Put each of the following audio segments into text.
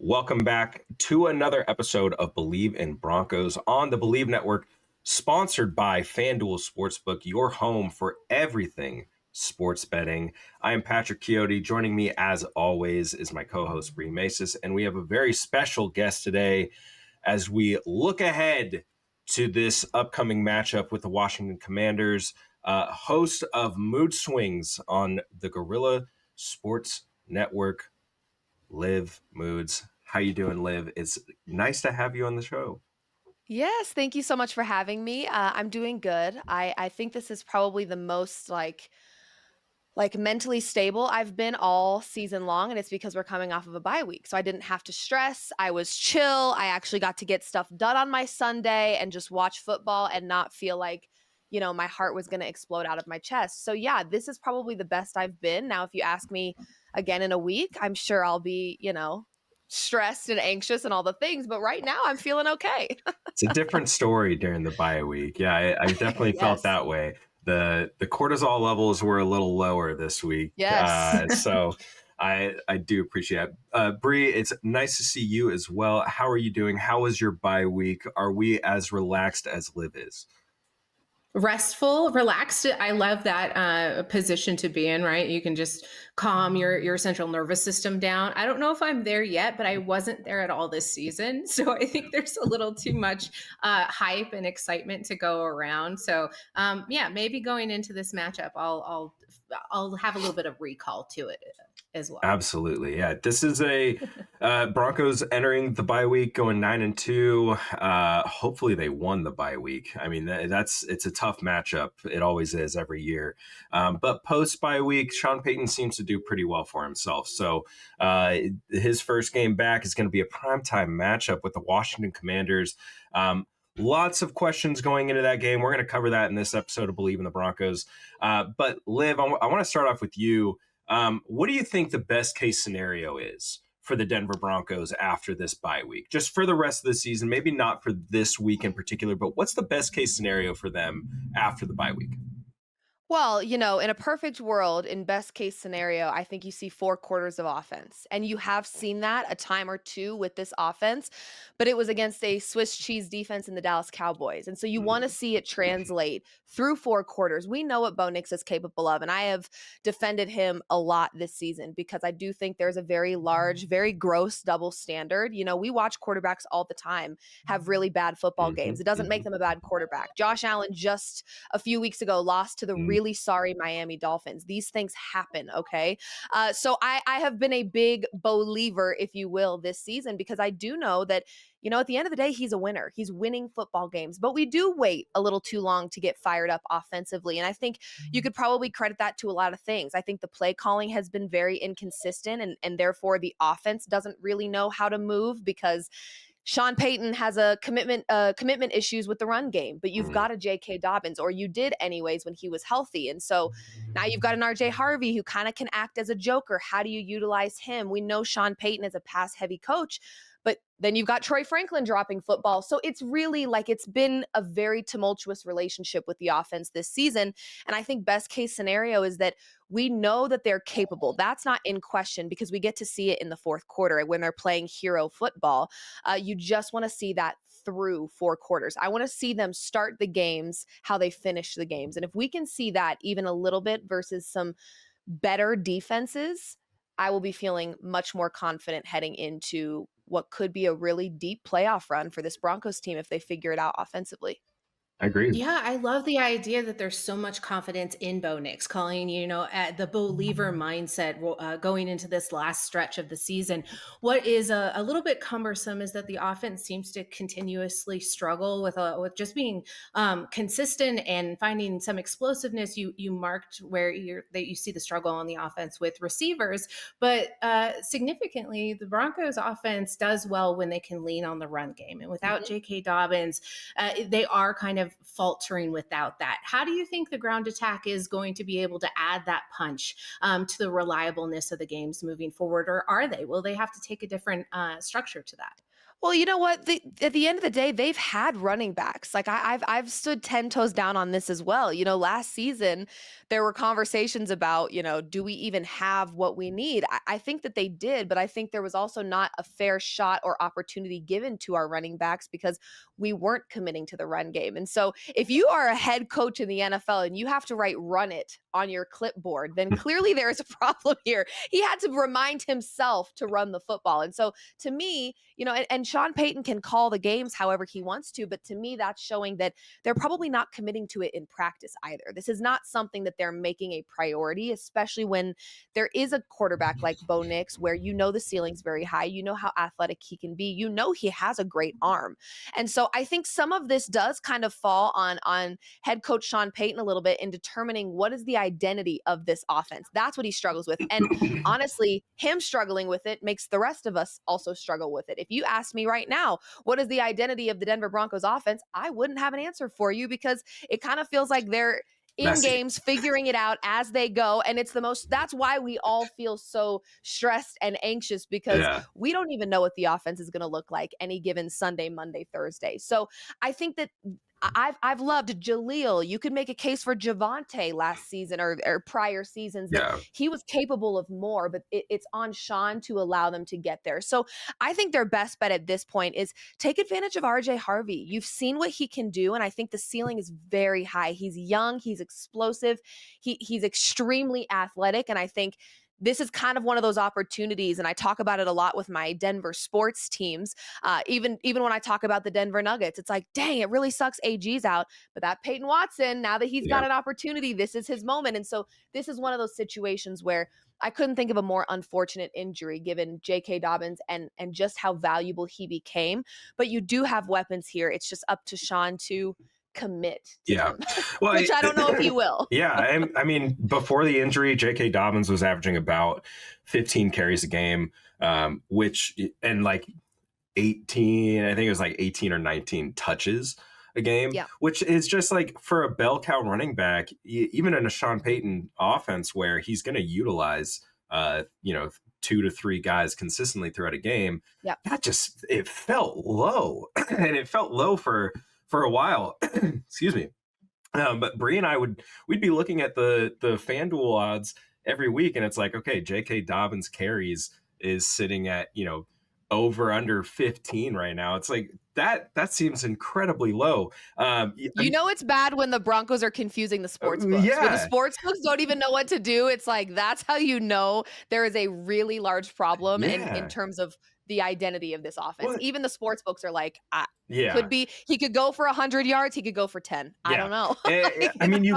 Welcome back to another episode of Bleav in Broncos on the Bleav Network, sponsored by FanDuel Sportsbook, your home for everything sports betting. I am Patrick Chiotti. Joining me, as always, is my co-host, Bree Masis, and we have a very special guest today as we look ahead to this upcoming matchup with the Washington Commanders, host of Mood Swings on the Gorilla Sports Network, Liv Moods. How you doing, Liv? It's nice to have you on the show. Yes, thank you so much for having me. I'm doing good. I think this is probably the most like mentally stable I've been all season long, and it's because we're coming off of a bye week. So I didn't have to stress. I was chill. I actually got to get stuff done on my Sunday and just watch football and not feel like, my heart was going to explode out of my chest. So yeah, this is probably the best I've been. Now, if you ask me again in a week, I'm sure I'll be, stressed and anxious and all the things, but right now I'm feeling okay. It's a different story during the bye week. Yeah, I definitely felt Yes. that way. The cortisol levels were a little lower this week, Yes. so I do appreciate it. Bree, it's nice to see you as well. How are you doing? How was your bye week? Are we as relaxed as Liv is? Restful, relaxed. I love that position to be in, right? You can just calm your central nervous system down. I don't know if I'm there yet, but I wasn't there at all this season. So I think there's a little too much hype and excitement to go around. So yeah, maybe going into this matchup, I'll have a little bit of recall to it as well. Absolutely. Yeah. This is a Broncos entering the bye week going 9-2. Hopefully they won the bye week. I mean, it's a tough matchup. It always is every year. But post bye week, Sean Payton seems to do pretty well for himself. So his first game back is going to be a primetime matchup with the Washington Commanders. Lots of questions going into that game. We're going to cover that in this episode of Bleav in the Broncos. But Liv, I want to start off with you. What do you think the best case scenario is for the Denver Broncos after this bye week? Just for the rest of the season, maybe not for this week in particular, but what's the best case scenario for them after the bye week? Well, in a perfect world, in best case scenario, I think you see 4 quarters of offense. And you have seen that a time or two with this offense, but it was against a Swiss cheese defense in the Dallas Cowboys. And so you want to see it translate through 4 quarters. We know what Bo Nix is capable of, and I have defended him a lot this season because I do think there's a very large, very gross double standard. We watch quarterbacks all the time have really bad football games. It doesn't make them a bad quarterback. Josh Allen just a few weeks ago lost to the really sorry Miami Dolphins. These things happen, okay? So I have been a big believer, if you will, this season because I do know that, at the end of the day, he's a winner. He's winning football games, but we do wait a little too long to get fired up offensively. And I think you could probably credit that to a lot of things. I think the play calling has been very inconsistent and therefore the offense doesn't really know how to move because Sean Payton has a commitment issues with the run game, but you've got a J.K. Dobbins, or you did anyways when he was healthy. And so now you've got an R.J. Harvey who kind of can act as a joker. How do you utilize him? We know Sean Payton is a pass-heavy coach, but then you've got Troy Franklin dropping football. So it's really it's been a very tumultuous relationship with the offense this season. And I think best case scenario is that we know that they're capable. That's not in question because we get to see it in the fourth quarter when they're playing hero football. You just want to see that through 4 quarters. I want to see them start the games, how they finish the games. And if we can see that even a little bit versus some better defenses, I will be feeling much more confident heading into what could be a really deep playoff run for this Broncos team if they figure it out offensively. I agree. Yeah, I love the idea that there's so much confidence in Bo Nix, calling, at the believer mindset going into this last stretch of the season. What is a little bit cumbersome is that the offense seems to continuously struggle with just being consistent and finding some explosiveness. You marked where you see the struggle on the offense with receivers, but significantly, the Broncos offense does well when they can lean on the run game. And without J.K. Dobbins, they are kind of faltering without that. How do you think the ground attack is going to be able to add that punch to the reliableness of the games moving forward? Or are they? Will they have to take a different structure to that? Well, you know what? At the end of the day, they've had running backs. Like I've stood 10 toes down on this as well. Last season there were conversations about, do we even have what we need? I think that they did, but I think there was also not a fair shot or opportunity given to our running backs because we weren't committing to the run game. And so if you are a head coach in the NFL and you have to write "run it" on your clipboard, then clearly there is a problem here. He had to remind himself to run the football. And so to me, and Sean Payton can call the games however he wants to, but to me, that's showing that they're probably not committing to it in practice either. This is not something that they're making a priority, especially when there is a quarterback like Bo Nix, where the ceiling's very high, how athletic he can be, he has a great arm. And so I think some of this does kind of fall on head coach Sean Payton a little bit in determining what is the identity of this offense. That's what he struggles with. And honestly, him struggling with it makes the rest of us also struggle with it. If you ask me right now, what is the identity of the Denver Broncos offense? I wouldn't have an answer for you because it kind of feels like they're in Messy. games figuring it out as they go. And that's why we all feel so stressed and anxious because we don't even know what the offense is going to look like any given Sunday, Monday, Thursday. So I think that I've loved Jaleel. You could make a case for Javonte last season or prior seasons that he was capable of more, but it's on Sean to allow them to get there. So I think their best bet at this point is take advantage of RJ Harvey. You've seen what he can do, and I think the ceiling is very high. He's young, he's explosive, he's extremely athletic, and I think this is kind of one of those opportunities, and I talk about it a lot with my Denver sports teams. Even when I talk about the Denver Nuggets, it's like, dang, it really sucks AG's out, but that Peyton Watson, now that he's got an opportunity, this is his moment. And so this is one of those situations where I couldn't think of a more unfortunate injury given J.K. Dobbins and just how valuable he became. But you do have weapons here. It's just up to Sean to commit to them, well, which I don't know if he will. I mean, before the injury, J.K. Dobbins was averaging about 15 carries a game, and like 18, I think it was like 18 or 19 touches a game, which is just like for a bell cow running back, even in a Sean Payton offense where he's going to utilize, 2 to 3 guys consistently throughout a game. It felt low and it felt low for a while. Excuse me. But Bree and I we'd be looking at the FanDuel odds every week, and it's like, okay, J.K. Dobbins carries is sitting at, over under 15 right now. It's like that seems incredibly low. It's bad when the Broncos are confusing the sports books. When the sports books don't even know what to do, it's like that's how there is a really large problem in terms of the identity of this offense. Even the sports books are like, could be he could go for 100 yards, he could go for 10. I don't know. I mean, you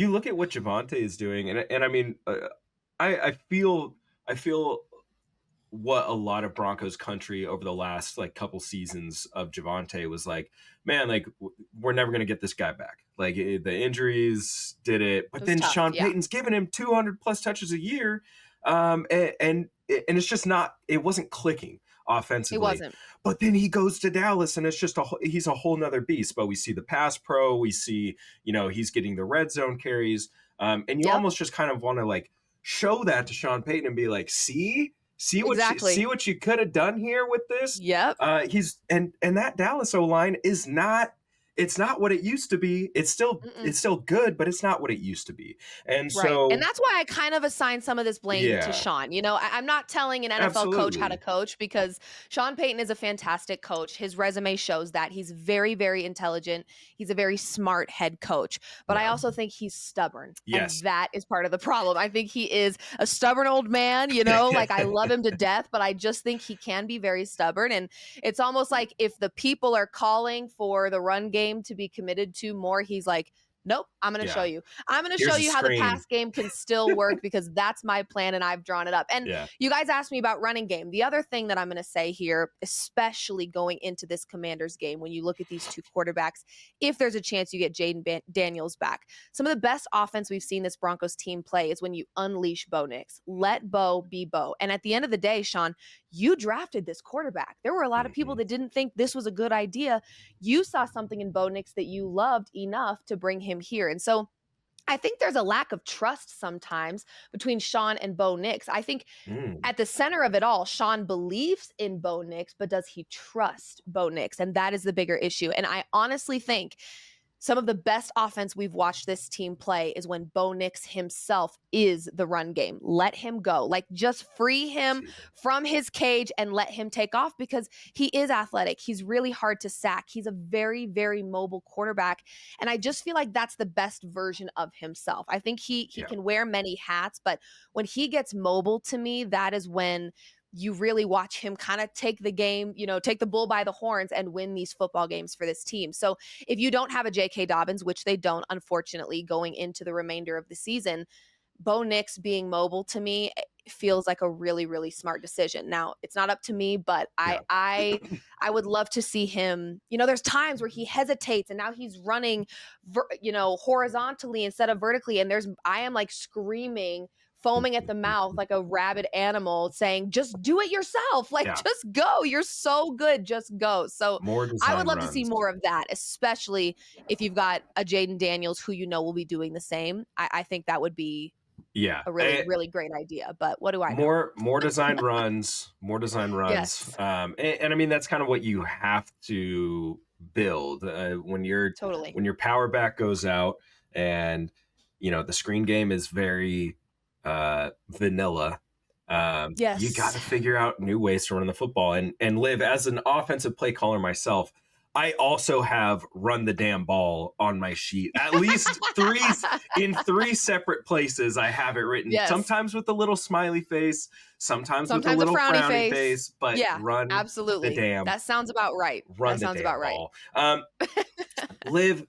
look at what Javonte is doing, and I mean, I feel what a lot of Broncos country over the last like couple seasons of Javonte was like, man, like we're never going to get this guy back. Like the injuries did it, but then tough, Sean Payton's giving him 200 plus touches a year. And it's just it wasn't clicking offensively. It wasn't. But then he goes to Dallas and it's just he's a whole nother beast. But we see the pass pro, we see, he's getting the red zone carries. And you almost just kind of want to like show that to Sean Payton and be like, see what you could have done here with this. He's and that Dallas O-line is not. It's not what it used to be. It's still good, but it's not what it used to be. And so, and that's why I kind of assign some of this blame to Sean. I'm not telling an NFL coach how to coach because Sean Payton is a fantastic coach. His resume shows that he's very, very intelligent. He's a very smart head coach, but I also think he's stubborn. And that is part of the problem. I think he is a stubborn old man, like I love him to death, but I just think he can be very stubborn. And it's almost like if the people are calling for the run game to be committed to more, he's like, nope, I'm going to show you. I'm going to show you how the pass game can still work because that's my plan and I've drawn it up. And you guys asked me about running game. The other thing that I'm going to say here, especially going into this Commanders game, when you look at these two quarterbacks, if there's a chance you get Jaden Daniels back, some of the best offense we've seen this Broncos team play is when you unleash Bo Nix. Let Bo be Bo. And at the end of the day, Sean, you drafted this quarterback. There were a lot of people that didn't think this was a good idea. You saw something in Bo Nix that you loved enough to bring him here. And so I think there's a lack of trust sometimes between Sean and Bo Nix. I think Mm, at the center of it all, Sean believes in Bo Nix, but does he trust Bo Nix? And that is the bigger issue. And I honestly think some of the best offense we've watched this team play is when Bo Nix himself is the run game. Let him go. Like, just free him season. from his cage and let him take off, because he is athletic. He's really hard to sack. He's a very, very mobile quarterback. And I just feel like that's the best version of himself. I think he Yeah. can wear many hats, but when he gets mobile, to me, that is when you really watch him kind of take the game, take the bull by the horns and win these football games for this team. So if you don't have a J.K. Dobbins, which they don't, unfortunately, going into the remainder of the season, Bo Nix being mobile, to me, feels like a really, really smart decision. Now, it's not up to me, but Yeah. I would love to see him. There's times where he hesitates and now he's running, horizontally instead of vertically. And I am like screaming, foaming at the mouth like a rabid animal, saying, just do it yourself. Like, Yeah. just go. You're so good. Just go. So More I would design love to see runs. more of that, especially if you've got a Jaden Daniels who will be doing the same. I think that would be Yeah. a really, really great idea. But what do I know? More design runs, more design runs. Yes, And I mean, that's kind of what you have to build when totally. your power back goes out, and the screen game is very vanilla. You got Yes. to figure out new ways to run the football. And Liv, as an offensive play caller myself, I also have run the damn ball on my sheet. At least in three separate places, I have it written. Yes. Sometimes with a little smiley face, sometimes with a Sometimes a little frowny frowny face. face, but Yeah, absolutely. That sounds about right. run That the sounds damn about right. ball. Liv,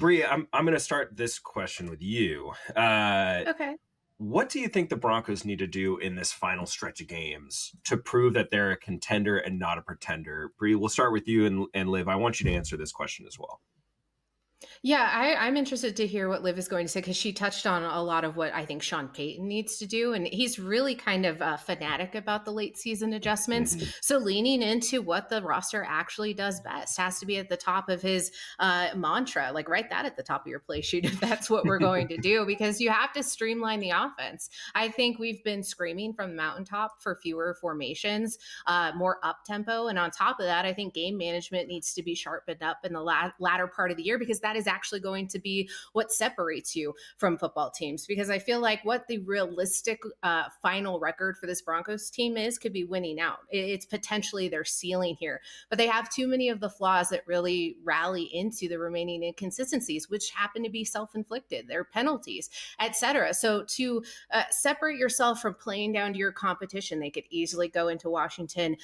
Bria, I'm going to start this question with you. Okay. What do you think the Broncos need to do in this final stretch of games to prove that they're a contender and not a pretender? Bree, we'll start with you, and Liv, I want you to answer this question as well. Yeah, I'm interested to hear what Liv is going to say, because she touched on a lot of what I think Sean Payton needs to do. And he's really kind of fanatic about the late season adjustments. Mm-hmm. So leaning into what the roster actually does best has to be at the top of his mantra. Like, write that at the top of your play sheet if that's what we're going to do, because you have to streamline the offense. I think we've been screaming from the mountaintop for fewer formations, more up tempo. And on top of that, I think game management needs to be sharpened up in the latter part of the year, because that is actually going to be what separates you from football teams. Because I feel like what the realistic final record for this Broncos team could be winning out. It's potentially their ceiling here, but they have too many of the flaws that really rally into the remaining inconsistencies, which happen to be self-inflicted. They're penalties, etc. So to separate yourself from playing down to your competition, they could easily go into Washington.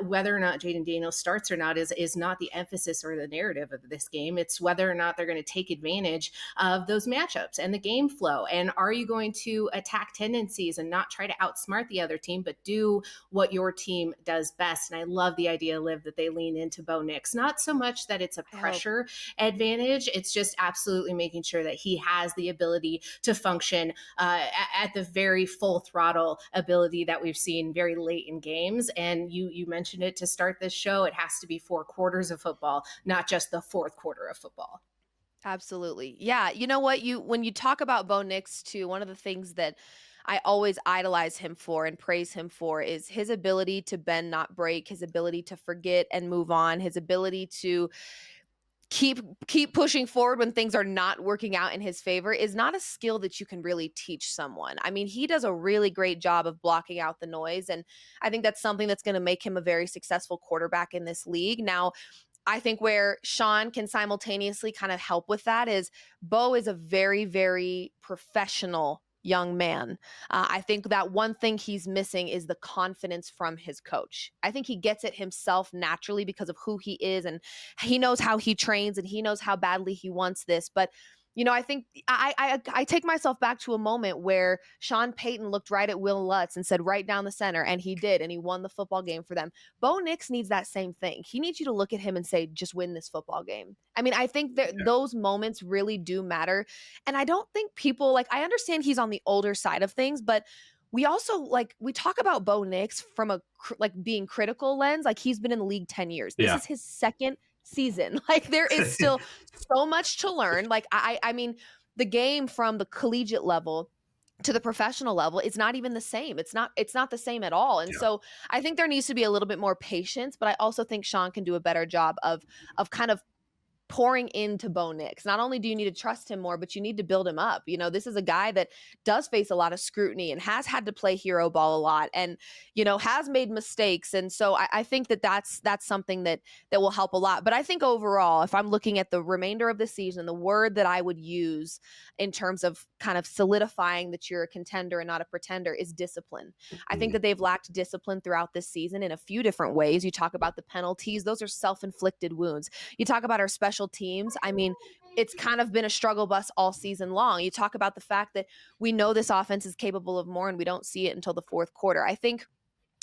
Whether or not Jaden Daniels starts or not is not the emphasis or the narrative of this game. It's whether or not they're going to take advantage of those matchups and the game flow. And are you going to attack tendencies and not try to outsmart the other team, but do what your team does best? And I love the idea, Liv, that they lean into Bo Nix. Not so much that it's a pressure advantage. It's just absolutely making sure that he has the ability to function at the very full throttle ability that we've seen very late in games. And you mentioned it to start this show. It has to be 4 quarters of football, not just the fourth quarter of football. Absolutely. Yeah. You know what? When you talk about Bo Nix too, one of the things that I always idolize him for and praise him for is his ability to bend, not break, his ability to forget and move on, his ability to keep pushing forward when things are not working out in his favor is not a skill that you can really teach someone. I mean, he does a really great job of blocking out the noise, and I think that's something that's going to make him a very successful quarterback in this league. Now, I think where Sean can simultaneously kind of help with that is Bo is a very, very professional young man. I think that one thing he's missing is the confidence from his coach. I think he gets it himself naturally because of who he is, and he knows how he trains and he knows how badly he wants this. But I think I take myself back to a moment where Sean Payton looked right at Will Lutz and said, right down the center, and he did, and he won the football game for them. Bo Nix needs that same thing. He needs you to look at him and say, just win this football game. I mean, I think that those moments really do matter. And I don't think people, I understand he's on the older side of things, but we also, we talk about Bo Nix from a, being critical lens. He's been in the league 10 years. This is his second season. There is still so much to learn. I mean, the game from the collegiate level to the professional level is not even the same. It's not the same at all. And Yeah. so I think there needs to be a little bit more patience, but I also think Sean can do a better job of kind of pouring into Bo Nix. Not only do you need to trust him more, but you need to build him up. You know, this is a guy that does face a lot of scrutiny and has had to play hero ball a lot and, you know, has made mistakes. And so I think that's something that will help a lot. But I think overall, if I'm looking at the remainder of the season, the word that I would use in terms of kind of solidifying that you're a contender and not a pretender is discipline. I think that they've lacked discipline throughout this season in a few different ways. You talk about the penalties. Those are self-inflicted wounds. You talk about our special teams. I mean, it's kind of been a struggle bus all season long. You talk about the fact that we know this offense is capable of more and we don't see it until the fourth quarter. I think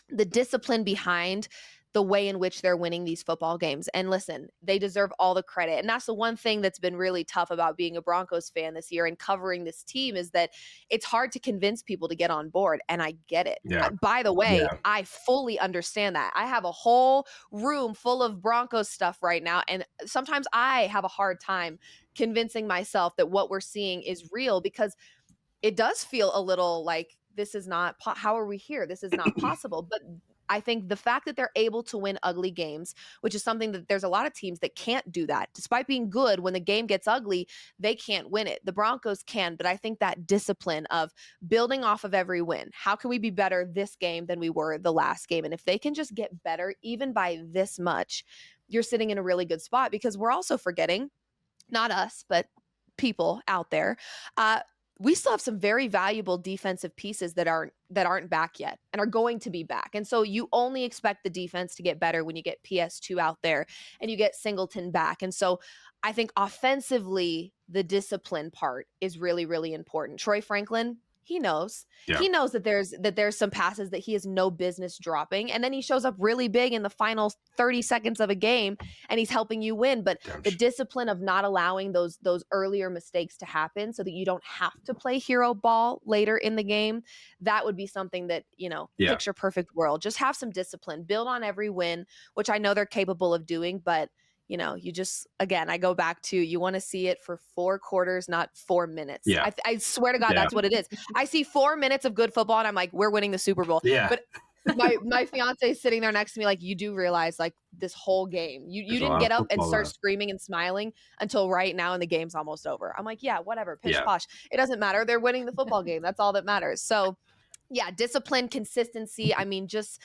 the discipline behind the way in which they're winning these football games. And listen, they deserve all the credit. And that's the one thing that's been really tough about being a Broncos fan this year and covering this team is that it's hard to convince people to get on board. And I get it. Yeah. By the way, Yeah. I fully understand that. I have a whole room full of Broncos stuff right now. And sometimes I have a hard time convincing myself that what we're seeing is real because it does feel a little like this is not, how are we here? This is not possible. But I think the fact that they're able to win ugly games, which is something that there's a lot of teams that can't do that. Despite being good, when the game gets ugly, they can't win it. The Broncos can, but I think that discipline of building off of every win. How can we be better this game than we were the last game? And if they can just get better, even by this much, you're sitting in a really good spot because we're also forgetting, not us, but people out there, we still have some very valuable defensive pieces that aren't back yet and are going to be back. And so you only expect the defense to get better when you get PS2 out there and you get Singleton back. And so I think offensively, the discipline part is really, really important. Troy Franklin, he knows. Yeah. He knows that there's some passes that he has no business dropping. And then he shows up really big in the final 30 seconds of a game and he's helping you win. But the discipline of not allowing those earlier mistakes to happen so that you don't have to play hero ball later in the game, that would be something that, you know, picture perfect world. Just have some discipline, build on every win, which I know they're capable of doing, but you know, you just, again, I go back to, you want to see it for 4 quarters, not 4 minutes. Yeah. I swear to God, that's what it is. I see 4 minutes of good football and I'm like, we're winning the Super Bowl. Yeah. But my fiance is sitting there next to me like, you do realize like this whole game, you didn't get up and start screaming and smiling until right now and the game's almost over. I'm like, yeah, whatever, pish posh. It doesn't matter. They're winning the football game. That's all that matters. So yeah, discipline, consistency. I mean, just...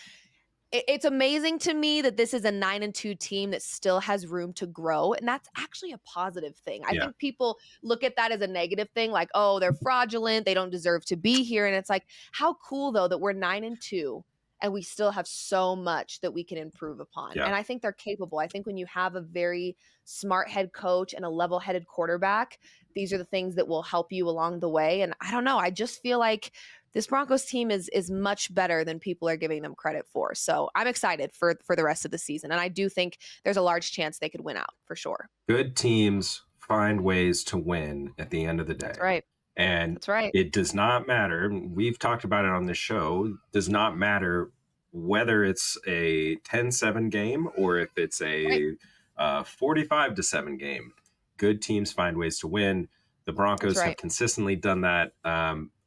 It's amazing to me that this is a 9-2 team that still has room to grow. And that's actually a positive thing. I think people look at that as a negative thing, like, oh, they're fraudulent, they don't deserve to be here. And it's like, how cool though that we're 9-2 and we still have so much that we can improve upon. And I think they're capable. I think when you have a very smart head coach and a level-headed quarterback, these are the things that will help you along the way. And I don't know, I just feel like this Broncos team is much better than people are giving them credit for. So I'm excited for the rest of the season. And I do think there's a large chance they could win out for sure. Good teams find ways to win at the end of the day. That's right. And that's right. It does not matter. We've talked about it on this show. It does not matter whether it's a 10-7 game or if it's a 45-7 game. Good teams find ways to win. The Broncos have consistently done that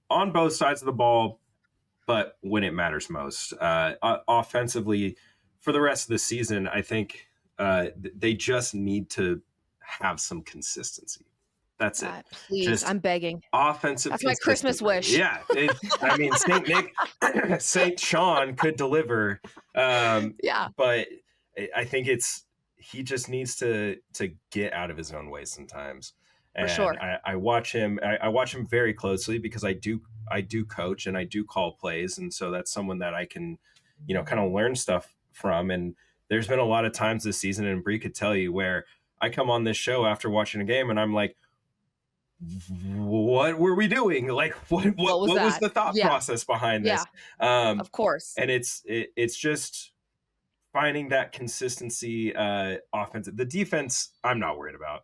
on both sides of the ball, but when it matters most. Offensively, for the rest of the season, I think they just need to have some consistency. That's it. Please, just I'm begging. Offensive. That's my Christmas wish. Yeah. I mean, St. Sean could deliver. But I think he just needs to get out of his own way sometimes. And for sure. I watch him. I watch him very closely because I do coach and I do call plays, and so that's someone that I can, kind of learn stuff from. And there's been a lot of times this season, and Bree could tell you, where I come on this show after watching a game and I'm like, what were we doing? Like, what was the thought process behind this? Of course. And it's just finding that consistency offensive. The defense, I'm not worried about.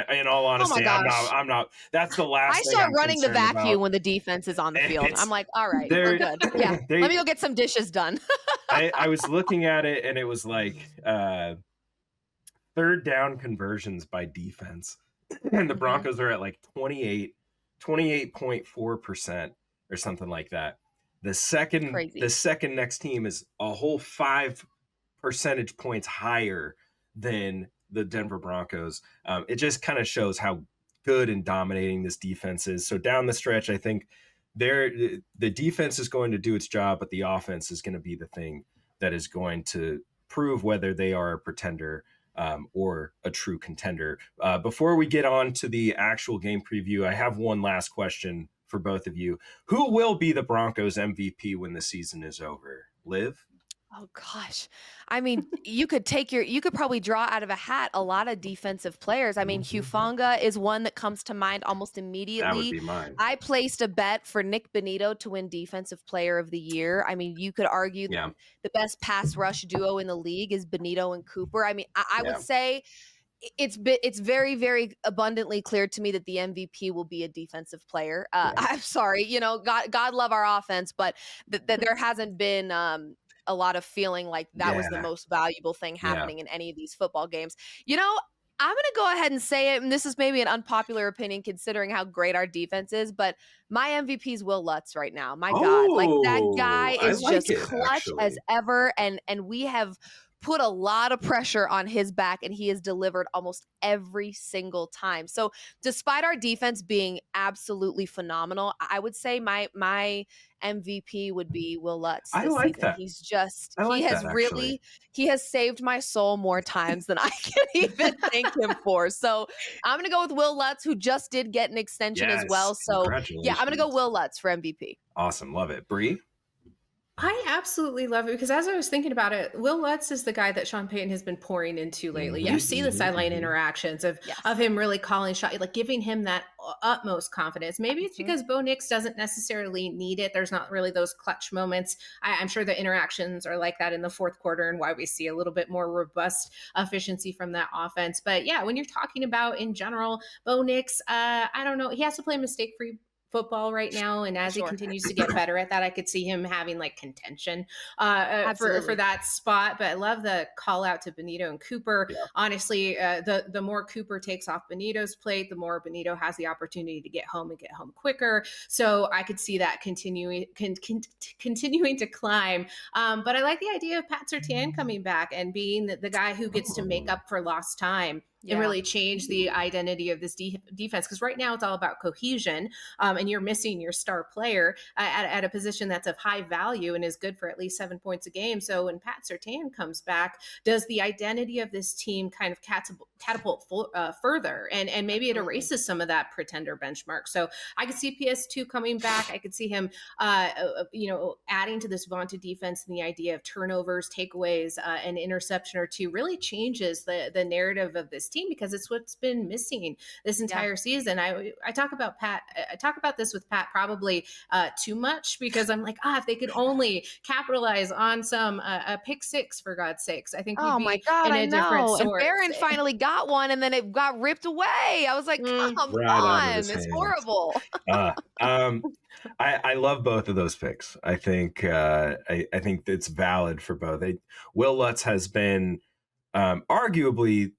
In all honesty, I'm not. That's the last. I start running the vacuum when the defense is on the field. I'm like, all right, we're good. Yeah, let me go get some dishes done. I was looking at it, and it was like 3rd down conversions by defense, and the Broncos are at like 28 28.4% or something like that. The second next team is a whole 5 percentage points higher than the Denver Broncos. It just kind of shows how good and dominating this defense is. So down the stretch, I think the defense is going to do its job, but the offense is going to be the thing that is going to prove whether they are a pretender or a true contender. Before we get on to the actual game preview, I have one last question for both of you. Who will be the Broncos MVP when the season is over? Liv? Oh gosh. I mean, you could probably draw out of a hat a lot of defensive players. I mean, Hufanga is one that comes to mind almost immediately. That would be mine. I placed a bet for Nick Bonito to win Defensive Player of the Year. I mean, you could argue that the best pass rush duo in the league is Bonito and Cooper. I mean, I would say it's very, very abundantly clear to me that the MVP will be a defensive player. I'm sorry, God love our offense, but there hasn't been a lot of feeling like that was the most valuable thing happening in any of these football games. I'm going to go ahead and say it, and this is maybe an unpopular opinion considering how great our defense is, but my MVP is Will Lutz right now. My God, like that guy is just clutch as ever, and we have put a lot of pressure on his back, and he has delivered almost every single time. So despite our defense being absolutely phenomenal, I would say my MVP would be Will Lutz this season. That. He has saved my soul more times than I can even thank him for. So I'm going to go with Will Lutz, who just did get an extension as well. So yeah, I'm going to go Will Lutz for MVP. Awesome. Love it. Bree? I absolutely love it because as I was thinking about it, Will Lutz is the guy that Sean Payton has been pouring into lately. You see the sideline interactions of him really calling shots, like giving him that utmost confidence. Maybe it's because Bo Nix doesn't necessarily need it. There's not really those clutch moments. I'm sure the interactions are like that in the fourth quarter and why we see a little bit more robust efficiency from that offense. But yeah, when you're talking about in general, Bo Nix, I don't know. He has to play mistake-free football right now, and as he continues to get better at that, I could see him having like contention for that spot. But I love the call out to Bonito and Cooper. Honestly, the more Cooper takes off Bonito's plate, the more Bonito has the opportunity to get home and get home quicker. So I could see that continuing to climb. But I like the idea of Pat Surtain coming back and being the guy who gets to make up for lost time and really change the identity of this defense. Because right now it's all about cohesion, and you're missing your star player at a position that's of high value and is good for at least 7 points a game. So when Pat Surtain comes back, does the identity of this team kind of catapult further? And maybe it erases some of that pretender benchmark. So I could see PS2 coming back. I could see him, adding to this vaunted defense, and the idea of turnovers, takeaways, an interception or two really changes the narrative of this team, because it's what's been missing this entire season. I talk about Pat. I talk about this with Pat probably too much, because I'm like, if they could only capitalize on some a pick six, for God's sakes. I think we'd be in a different sort. And Barron finally got one, and then it got ripped away. I was like, come on, it's horrible. I love both of those picks. I think I think it's valid for both. Will Lutz has been arguably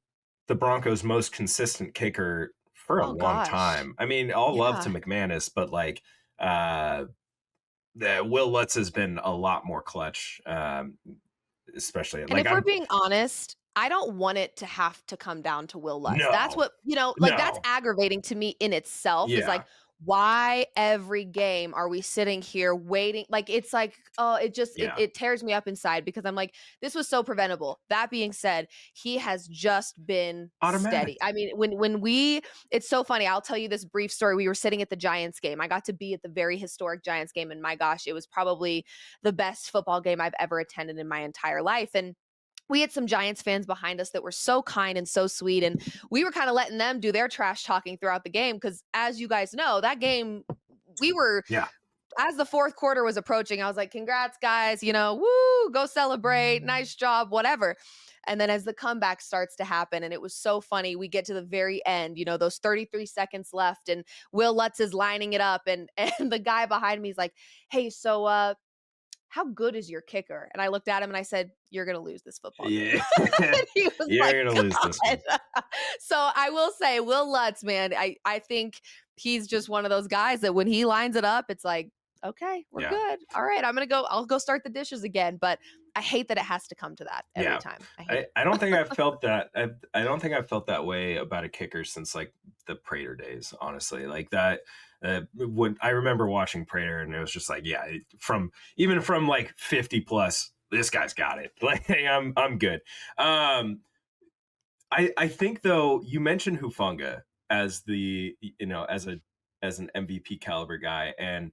the Broncos' most consistent kicker for a long time. I mean, all love to McManus, but like Will Lutz has been a lot more clutch, especially. And if we're being honest, I don't want it to have to come down to Will Lutz. That's what, that's aggravating to me in itself. It's like, why every game are we sitting here waiting? Like, it's like, it tears me up inside, because I'm like, this was so preventable. That being said, he has just been steady. I mean, it's so funny. I'll tell you this brief story. We were sitting at the Giants game. I got to be at the very historic Giants game, and my gosh, it was probably the best football game I've ever attended in my entire life. And we had some Giants fans behind us that were so kind and so sweet, and we were kind of letting them do their trash talking throughout the game, because as you guys know, that game, we were as the fourth quarter was approaching, I was like, congrats guys, woo, go celebrate, nice job, whatever. And then as the comeback starts to happen, and it was so funny, we get to the very end, those 33 seconds left, and Will Lutz is lining it up, and the guy behind me is like, hey, so how good is your kicker? And I looked at him and I said, you're going to lose this football game. And he was you're going to lose this one. So I will say, Will Lutz, man, I think he's just one of those guys that when he lines it up, it's like, okay, we're good. All right, I'll go start the dishes again. But I hate that it has to come to that every time. I hate it. I don't think I've felt that. I don't think I've felt that way about a kicker since like the Prater days, honestly. Like that, when I remember watching Prater, and it was just like, yeah, from like 50 plus, this guy's got it. Like I'm good. I think though, you mentioned Hufanga as the, as an MVP caliber guy, and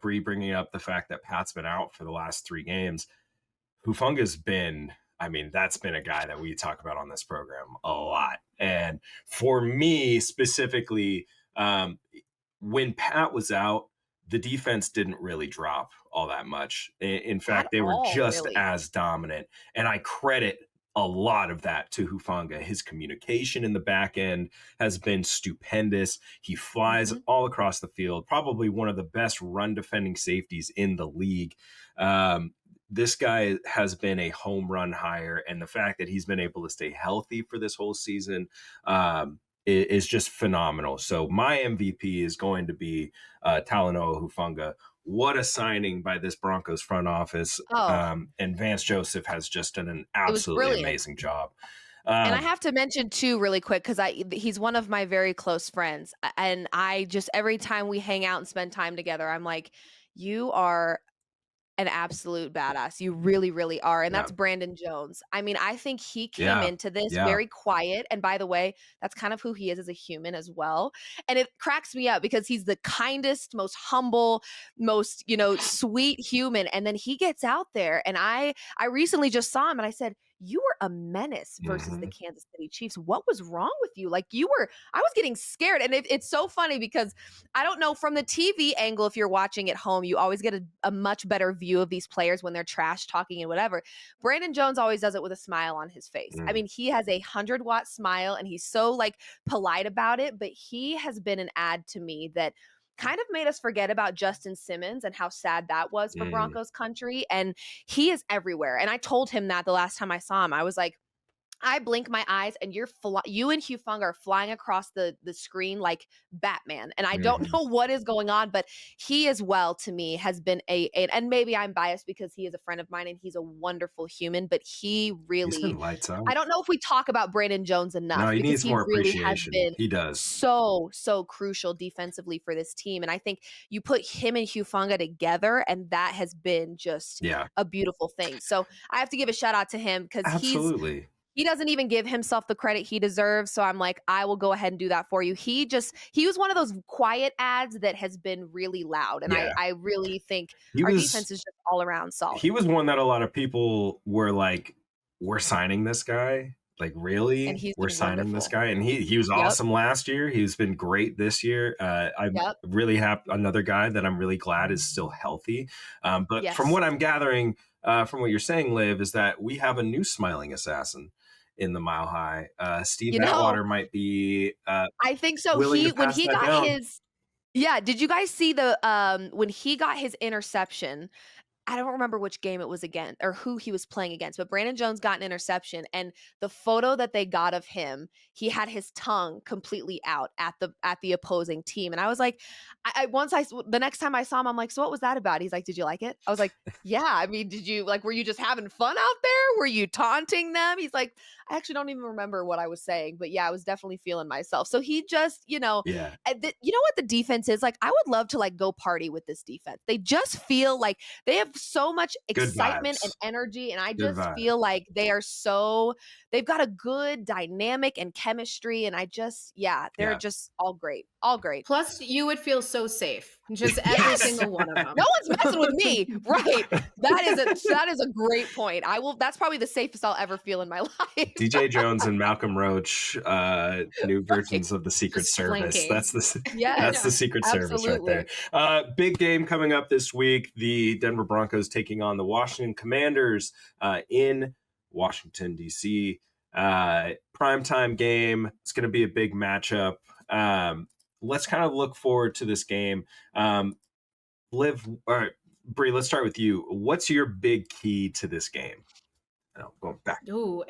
Bree bringing up the fact that Pat's been out for the last 3 games. Hufanga's been, I mean, that's been a guy that we talk about on this program a lot. And for me specifically, when Pat was out, the defense didn't really drop all that much. In fact, they were just as dominant. And I credit a lot of that to Hufanga. His communication in the back end has been stupendous. He flies all across the field, probably one of the best run defending safeties in the league. This guy has been a home run hire, and the fact that he's been able to stay healthy for this whole season is just phenomenal. So my MVP is going to be Talanoa Hufanga. What a signing by this Broncos front office. And Vance Joseph has just done an absolutely amazing job. And I have to mention too, really quick, because he's one of my very close friends. And I just, every time we hang out and spend time together, I'm like, you are an absolute badass. You really, really are. And that's Brandon Jones. I mean, I think he came into this very quiet. And by the way, that's kind of who he is as a human as well. And it cracks me up because he's the kindest, most humble, most, sweet human. And then he gets out there. And I recently just saw him and I said, you were a menace versus the Kansas City Chiefs. What was wrong with you? Like I was getting scared. And it's so funny because I don't know, from the TV angle, if you're watching at home, you always get a much better view of these players when they're trash talking and whatever. Brandon Jones always does it with a smile on his face. I mean, he has a 100-watt smile and he's so like polite about it, but he has been an add to me that kind of made us forget about Justin Simmons and how sad that was for Broncos country. And he is everywhere. And I told him that the last time I saw him, I was like, I blink my eyes and you and Hufanga are flying across the screen like Batman. And I don't know what is going on, but he as well to me has been and maybe I'm biased because he is a friend of mine and he's a wonderful human, but he really, lights out. I don't know if we talk about Brandon Jones enough. No, he because needs more really appreciation. Has been he does. So crucial defensively for this team. And I think you put him and Hufanga together and that has been just a beautiful thing. So I have to give a shout out to him because he doesn't even give himself the credit he deserves. So I'm like, I will go ahead and do that for you. He was one of those quiet ads that has been really loud. And I really think our defense is just all around solid. He was one that a lot of people were like, we're signing this guy. Like, really? We're signing this guy? And he was awesome last year. He's been great this year. I'm really happy. Another guy that I'm really glad is still healthy. But from what I'm gathering, from what you're saying, Liv, is that we have a new smiling assassin in the Mile High. Steve Atwater might be I think so. When he got his did you guys see when he got his interception? I don't remember which game it was again or who he was playing against, but Brandon Jones got an interception and the photo that they got of him, he had his tongue completely out at the opposing team. And I was like, the next time I saw him, I'm like, so what was that about? He's like, did you like it? I was like, yeah. I mean, were you just having fun out there? Were you taunting them? He's like, I actually don't even remember what I was saying, but yeah, I was definitely feeling myself. So he just, you know what the defense is like? I would love to like go party with this defense. They just feel like they have so much excitement and energy. And I just feel like they've got a good dynamic and chemistry. And they're just all great. All great. Plus, you would feel so safe. Just every single one of them. No one's messing with me. Right. That is a great point. That's probably the safest I'll ever feel in my life. DJ Jones and Malcolm Roach, new versions of the Secret Service. That's the Secret Service right there. Big game coming up this week. The Denver Broncos taking on the Washington Commanders in Washington, D.C. Primetime game. It's going to be a big matchup. Let's kind of look forward to this game. Liv, or Bree, let's start with you. What's your big key to this game? Going back. Ooh,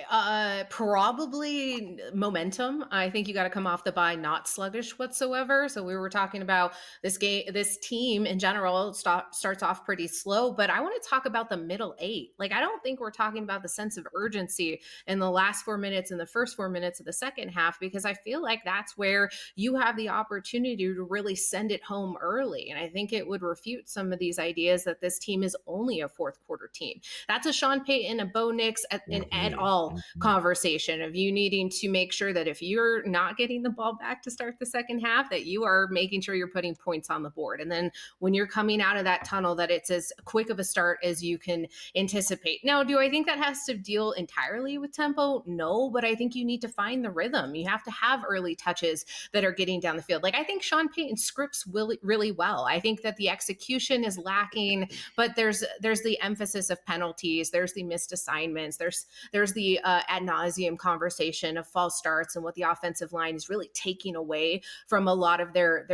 probably momentum. I think you got to come off the bye not sluggish whatsoever. So we were talking about this team in general starts off pretty slow, but I want to talk about the middle eight. Like, I don't think we're talking about the sense of urgency in the last 4 minutes and the first 4 minutes of the second half, because I feel like that's where you have the opportunity to really send it home early. And I think it would refute some of these ideas that this team is only a fourth quarter team. That's a Sean Payton, a Bo Nix, an et al. Conversation of you needing to make sure that if you're not getting the ball back to start the second half, that you are making sure you're putting points on the board. And then when you're coming out of that tunnel, that it's as quick of a start as you can anticipate. Now, do I think that has to deal entirely with tempo? No, but I think you need to find the rhythm. You have to have early touches that are getting down the field. Like, I think Sean Payton scripts really well. I think that the execution is lacking, but there's the emphasis of penalties, there's the missed assignments, there's the ad nauseum conversation of false starts and what the offensive line is really taking away from a lot of their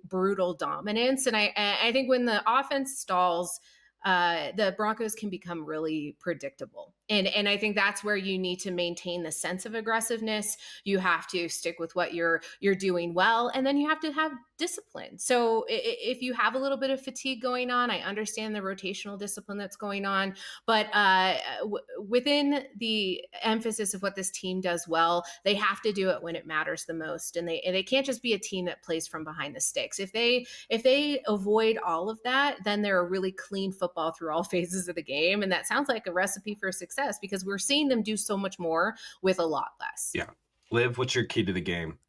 brutal dominance. And I think when the offense stalls, the Broncos can become really predictable. And I think that's where you need to maintain the sense of aggressiveness. You have to stick with what you're doing well, and then you have to have discipline. So if you have a little bit of fatigue going on, I understand the rotational discipline that's going on, but within the emphasis of what this team does well, they have to do it when it matters the most, and they can't just be a team that plays from behind the sticks. If they avoid all of that, then they're a really clean football through all phases of the game, and that sounds like a recipe for success, because we're seeing them do so much more with a lot less. Yeah. Liv, what's your key to the game?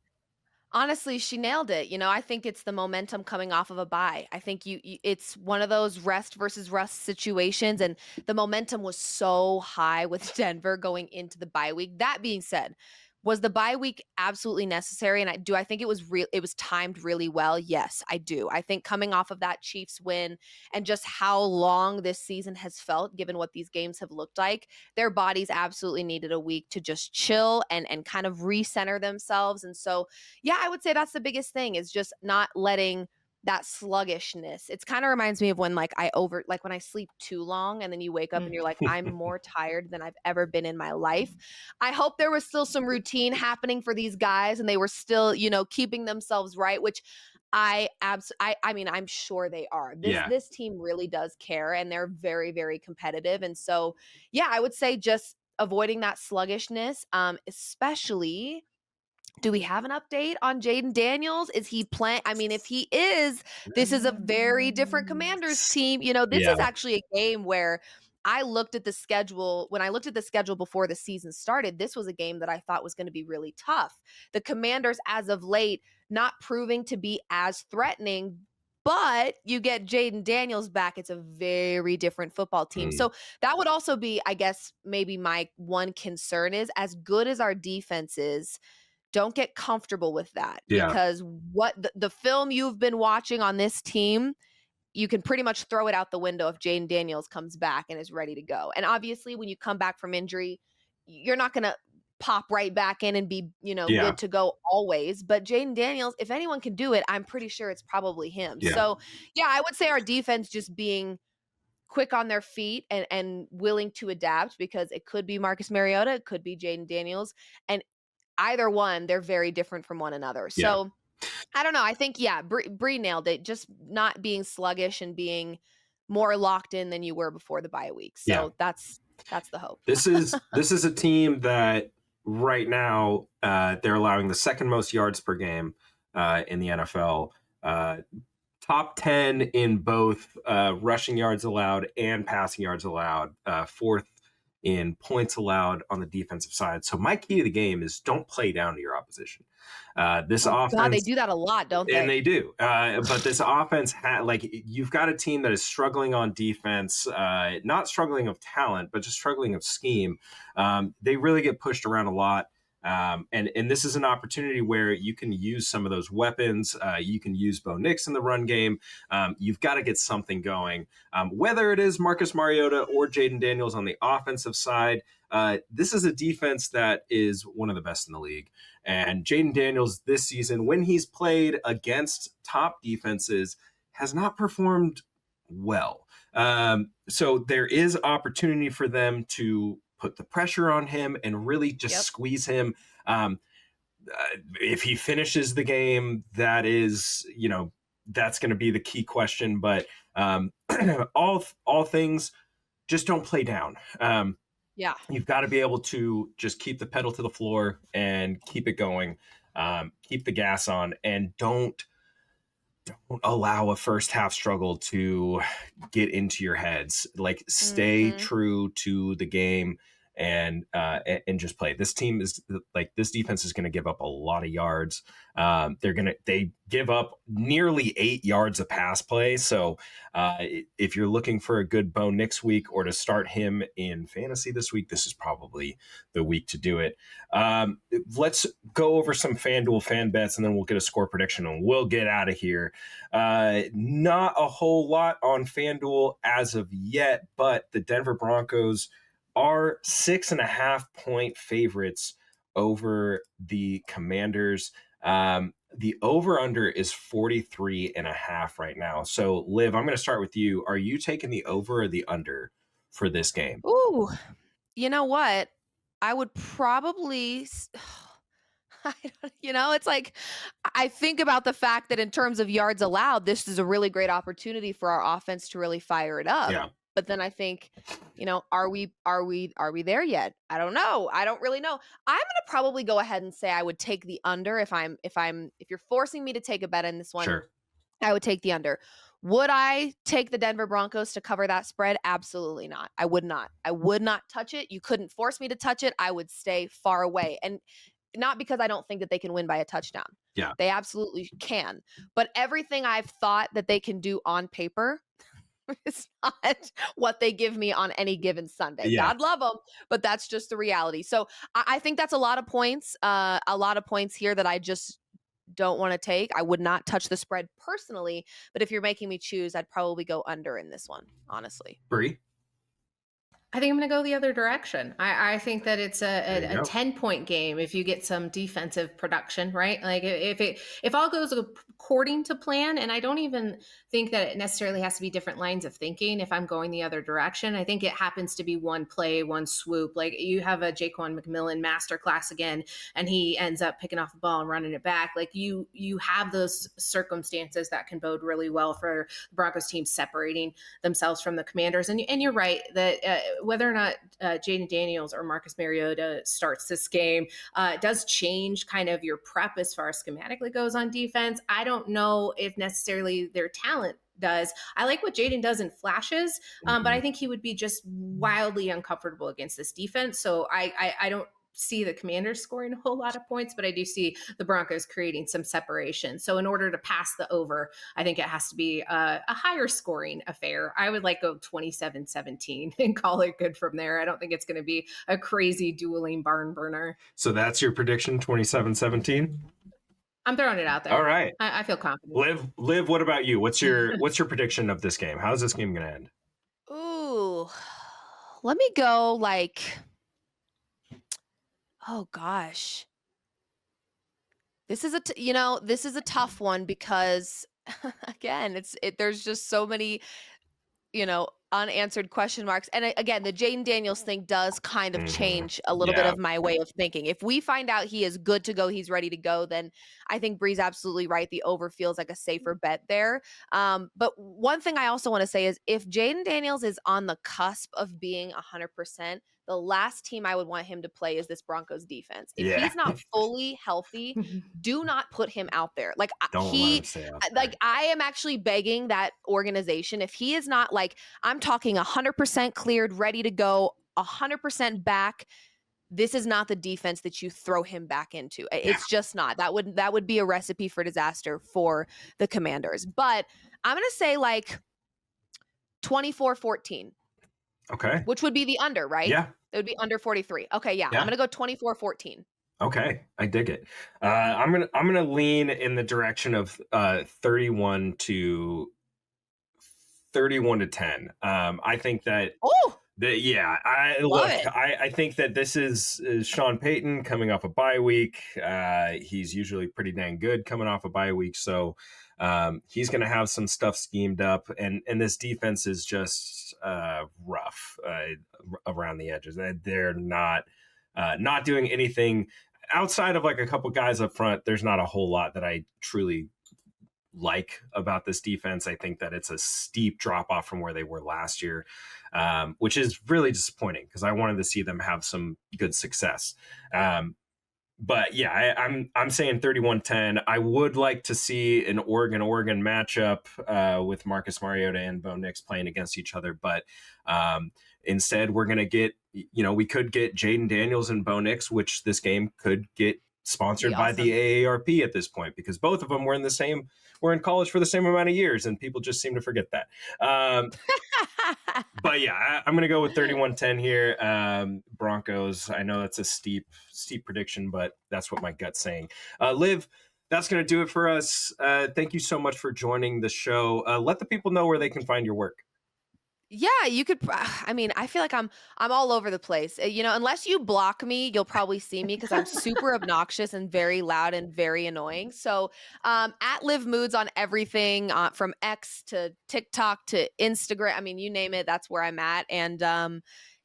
Honestly, she nailed it. I think it's the momentum coming off of a bye. I think it's one of those rest versus rust situations, and the momentum was so high with Denver going into the bye week. That being said, was the bye week absolutely necessary? And I think it was timed really well. Yes, I do. I think coming off of that Chiefs win and just how long this season has felt, given what these games have looked like, their bodies absolutely needed a week to just chill and kind of recenter themselves. And so, yeah, I would say that's the biggest thing, is just not letting that sluggishness. It's kind of reminds me of when when I sleep too long and then you wake up and you're like, I'm more tired than I've ever been in my life. I hope there was still some routine happening for these guys and they were still, keeping themselves right, which I mean, I'm sure they are. This team really does care, and they're very, very competitive. And so, yeah, I would say just avoiding that sluggishness, especially. Do we have an update on Jaden Daniels? Is he playing? I mean, if he is, this is a very different Commanders team. This is actually a game where I looked at the schedule. When I looked at the schedule before the season started, this was a game that I thought was going to be really tough. The Commanders, as of late, not proving to be as threatening, but you get Jaden Daniels back. It's a very different football team. So that would also be, I guess, maybe my one concern is, as good as our defense is, don't get comfortable with that, because what the film you've been watching on this team, you can pretty much throw it out the window if Jaden Daniels comes back and is ready to go. And obviously, when you come back from injury, you're not going to pop right back in and be, good to go always. But Jaden Daniels, if anyone can do it, I'm pretty sure it's probably him. Yeah. So, yeah, I would say our defense just being quick on their feet and willing to adapt, because it could be Marcus Mariota, it could be Jaden Daniels, and either one, they're very different from one another. So I don't know. I think, Bree nailed it. Just not being sluggish and being more locked in than you were before the bye week. So that's the hope. This is a team that right now they're allowing the second most yards per game in the NFL. Top 10 in both rushing yards allowed and passing yards allowed. Fourth in points allowed on the defensive side. So my key to the game is don't play down to your opposition. This offense, God, they do that a lot, don't they? And they do. But this offense, you've got a team that is struggling on defense, not struggling of talent, but just struggling of scheme. They really get pushed around a lot. And this is an opportunity where you can use some of those weapons. You can use Bo Nix in the run game. You've got to get something going. Whether it is Marcus Mariota or Jaden Daniels on the offensive side, this is a defense that is one of the best in the league. And Jaden Daniels this season, when he's played against top defenses, has not performed well. So there is opportunity for them to put the pressure on him and really just squeeze him. If he finishes the game, that is, that's going to be the key question. But all things, just don't play down. You've got to be able to just keep the pedal to the floor and keep it going, keep the gas on, and don't allow a first half struggle to get into your heads. Like, stay true to the game and just play. This team is like, this defense is going to give up a lot of yards. They give up nearly 8 yards of pass play. So if you're looking for a good Bo Nix week or to start him in fantasy this week, this is probably the week to do it. Let's go over some FanDuel fan bets, and then we'll get a score prediction and we'll get out of here. Not a whole lot on FanDuel as of yet, but the Denver Broncos are 6.5 point favorites over the Commanders. The over-under is 43.5 right now. So, Liv, I'm going to start with you. Are you taking the over or the under for this game? Ooh, you know what? I would probably, it's like, I think about the fact that in terms of yards allowed, this is a really great opportunity for our offense to really fire it up. Yeah. But then I think, are we there yet? I don't know. I don't really know. I'm going to probably go ahead and say I would take the under if you're forcing me to take a bet in this one. Sure. I would take the under. Would I take the Denver Broncos to cover that spread? Absolutely not. I would not. I would not touch it. You couldn't force me to touch it. I would stay far away. And not because I don't think that they can win by a touchdown. Yeah. They absolutely can. But everything I've thought that they can do on paper is not what they give me on any given Sunday. Yeah. God love them, but that's just the reality. So I think that's a lot of points here that I just don't want to take. I would not touch the spread personally, but if you're making me choose, I'd probably go under in this one, honestly. Bree? I think I'm going to go the other direction. I think that it's a 10-point game if you get some defensive production, right? Like if all goes according to plan, and I don't even think that it necessarily has to be different lines of thinking if I'm going the other direction. I think it happens to be one play, one swoop. Like you have a Jaquan McMillan masterclass again, and he ends up picking off the ball and running it back. Like you have those circumstances that can bode really well for the Broncos team separating themselves from the Commanders. And you're right that whether or not Jaden Daniels or Marcus Mariota starts this game does change kind of your prep as far as schematically goes on defense. I don't know if necessarily their talent does. I like what Jaden does in flashes, but I think he would be just wildly uncomfortable against this defense. So I don't see the Commanders scoring a whole lot of points, but I do see the Broncos creating some separation. So in order to pass the over, I think it has to be a higher scoring affair. I would like go 27-17 and call it good from there. I don't think it's going to be a crazy dueling barn burner. So that's your prediction, 27-17? I'm throwing it out there. All right. I feel confident. Liv, what about you? What's your prediction of this game? How's this game going to end? Ooh, let me go oh gosh. This is a tough one because again, there's just so many, unanswered question marks. And again, the Jaden Daniels thing does kind of change a little bit of my way of thinking. If we find out he is good to go, he's ready to go, then I think Bree's absolutely right. The over feels like a safer bet there. But one thing I also want to say is if Jaden Daniels is on the cusp of being 100%, the last team I would want him to play is this Broncos defense. If he's not fully healthy, do not put him out there. Like Don't let him stay out there. I am actually begging that organization. If he is not I'm talking 100% cleared, ready to go, 100% back, this is not the defense that you throw him back into. It's just not. That would be a recipe for disaster for the Commanders. But I'm going to say 24-14. Okay. Which would be the under, right? Yeah. It would be under 43. Okay, yeah. I'm going to go 24-14. Okay, I dig it. I'm gonna lean in the direction of 31 to 10. I think that Love it. I think that this is Sean Payton coming off a bye week. He's usually pretty dang good coming off a bye week, so he's going to have some stuff schemed up, and this defense is just rough around the edges. They're not doing anything outside of like a couple guys up front. There's not a whole lot that I truly like about this defense. I think that it's a steep drop off from where they were last year, which is really disappointing because I wanted to see them have some good success. But yeah, I'm saying 31-10. I would like to see an Oregon matchup with Marcus Mariota and Bo Nix playing against each other. But instead, we're going to get, we could get Jaden Daniels and Bo Nix, which this game could get sponsored by the AARP at this point, because both of them were in college for the same amount of years, and people just seem to forget that. But yeah, I'm going to go with 31-10 here. Broncos. I know that's a steep prediction, but that's what my gut's saying. Liv, that's going to do it for us. Thank you so much for joining the show. Let the people know where they can find your work. Yeah, you could. I mean, I feel like I'm all over the place. Unless you block me, you'll probably see me because I'm super obnoxious and very loud and very annoying. So at Liv Moods on everything, from X to TikTok to Instagram. I mean, you name it, that's where I'm at. And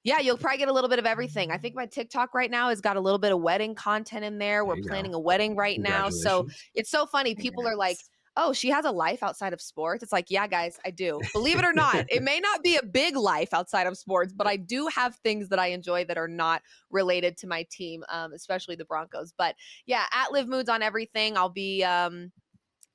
yeah, you'll probably get a little bit of everything. I think my TikTok right now has got a little bit of wedding content in there. We're planning a wedding right now. So it's so funny. People are like, oh, she has a life outside of sports. It's like, yeah, guys, I do. Believe it or not, it may not be a big life outside of sports, but I do have things that I enjoy that are not related to my team, especially the Broncos. But yeah, at Liv Moods on everything. I'll be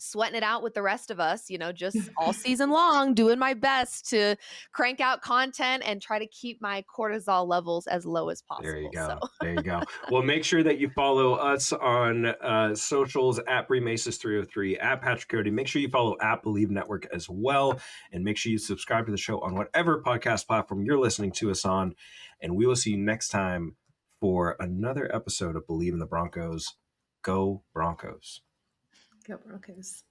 sweating it out with the rest of us, just all season long, doing my best to crank out content and try to keep my cortisol levels as low as possible. There you go. There you go. Well, make sure that you follow us on socials at BreeMaces303, at Patrick Cody. Make sure you follow at Bleav Network as well. And make sure you subscribe to the show on whatever podcast platform you're listening to us on. And we will see you next time for another episode of Bleav in the Broncos. Go Broncos. Go Broncos.